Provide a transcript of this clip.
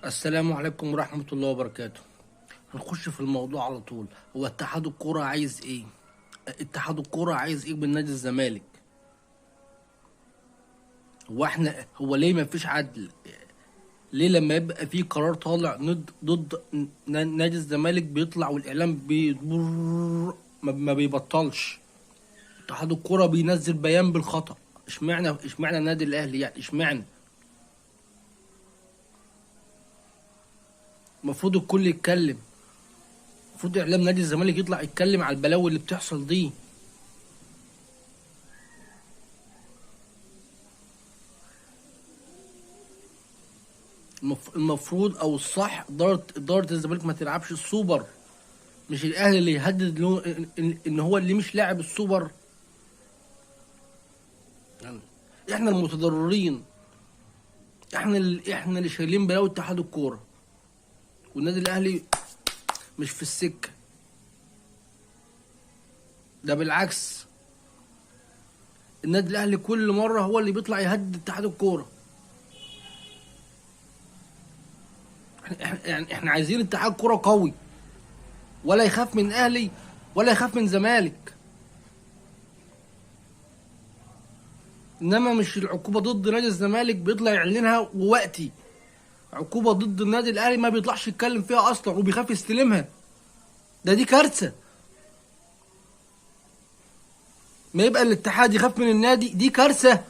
السلام عليكم ورحمة الله وبركاته. هنخش في الموضوع على طول. هو اتحاد الكرة عايز ايه؟ اتحاد الكرة عايز ايه من نادي الزمالك؟ هو ليه ما فيش عدل؟ ليه لما يبقى في قرار طالع ضد نادي الزمالك بيطلع والاعلام ما بيبطلش؟ اتحاد الكرة بينزل بيان بالخطأ. اشمعنى النادي الاهلي؟ يعني اشمعنى؟ المفروض الكل يتكلم. المفروض اعلام نادي الزمالك يطلع يتكلم على البلاوي اللي بتحصل دي. المفروض او الصح اداره الزمالك ما تلعبش السوبر. مش الاهلي اللي يهدد له إن هو اللي مش لاعب السوبر. يعني احنا المتضررين. احنا اللي شايلين بلاوي اتحاد الكوره. والنادي الاهلي مش في السكه. ده بالعكس، النادي الاهلي كل مره هو اللي بيطلع يهدد اتحاد الكوره. احنا عايزين اتحاد كوره قوي، ولا يخاف من اهلي ولا يخاف من زمالك. انما مش العقوبه ضد نادي الزمالك بيطلع يعلنها ووقتي، عقوبه ضد النادي الاهلي ما بيطلعش يتكلم فيها اصلا وبيخاف يستلمها. دي كارثه. ما يبقى الاتحاد يخاف من النادي، دي كارثه.